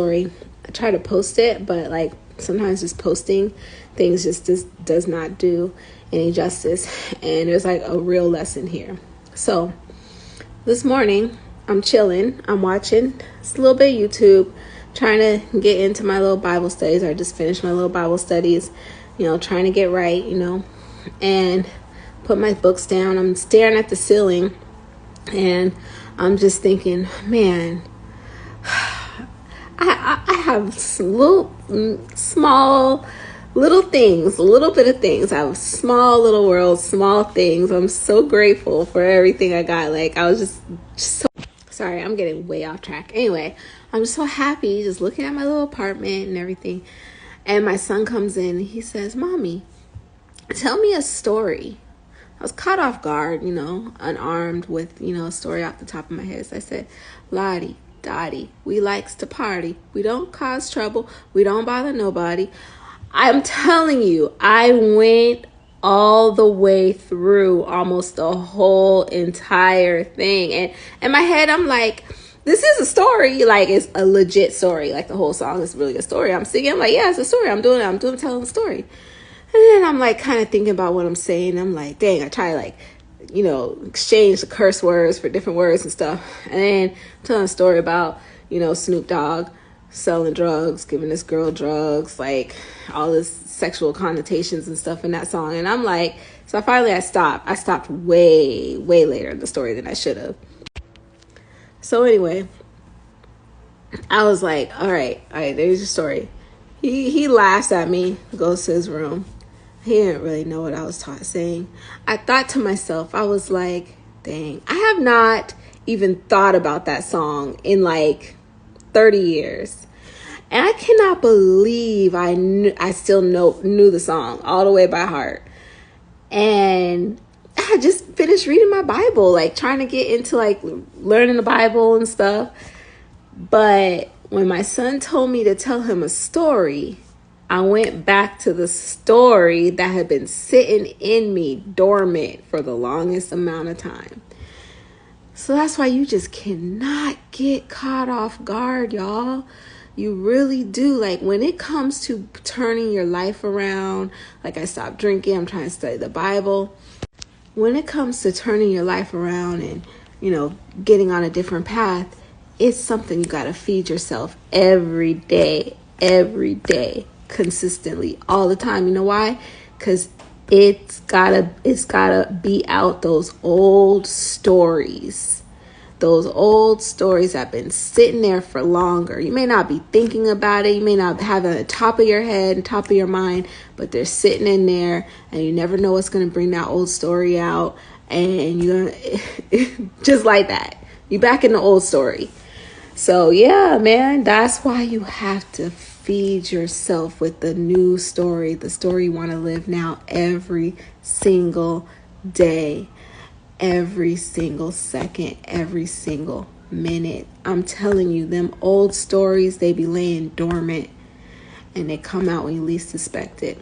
story. I try to post it, but like sometimes just posting things just does not do any justice. And there's like a real lesson here. So this morning I'm chilling, I'm watching a little bit of YouTube, trying to get into my little Bible studies. I just finished my little Bible studies, trying to get right, and put my books down. I'm staring at the ceiling and I'm just thinking, man, I have small little things, a little bit of things. I have small little world, small things. I'm so grateful for everything I got. Like, I was just so sorry, I'm getting way off track. Anyway, I'm just so happy just looking at my little apartment and everything. And my son comes in and he says, "Mommy, tell me a story." I was caught off guard, unarmed with, a story off the top of my head. So I said, "Lottie, Dottie, we likes to party. We don't cause trouble. We don't bother nobody." I'm telling you, I went all the way through almost the whole entire thing. And in my head, I'm like, this is a story. Like, it's a legit story. Like, the whole song is really a story. I'm singing. I'm like, yeah, it's a story. I'm telling the story. And then I'm like kind of thinking about what I'm saying. I'm like, dang, I try to exchange the curse words for different words and stuff. And then I'm telling a story about, Snoop Dogg selling drugs, giving this girl drugs, like all this sexual connotations and stuff in that song. And I'm like, so finally I stopped. I stopped way, way later in the story than I should have. So anyway, I was like, all right, there's your story. He laughs at me, goes to his room. He didn't really know what I was saying. I thought to myself, I was like, dang, I have not even thought about that song in like 30 years. And I cannot believe I still knew the song all the way by heart. And I just finished reading my Bible, like trying to get into like learning the Bible and stuff. But when my son told me to tell him a story, I went back to the story that had been sitting in me dormant for the longest amount of time. So that's why you just cannot get caught off guard, y'all. You really do. Like, when it comes to turning your life around, like I stopped drinking, I'm trying to study the Bible. When it comes to turning your life around and, getting on a different path, it's something you got to feed yourself every day, consistently, all the time. You know why? Because it's gotta be out those old stories. Those old stories have been sitting there for longer. You may not be thinking about it. You may not have it on the top of your head and top of your mind, but they're sitting in there and you never know what's going to bring that old story out. And you're just like that. You're back in the old story. So yeah, man, that's why you have to feed yourself with the new story, the story you want to live now every single day. Every single second, every single minute. I'm telling you, them old stories, they be laying dormant and they come out when you least suspect it.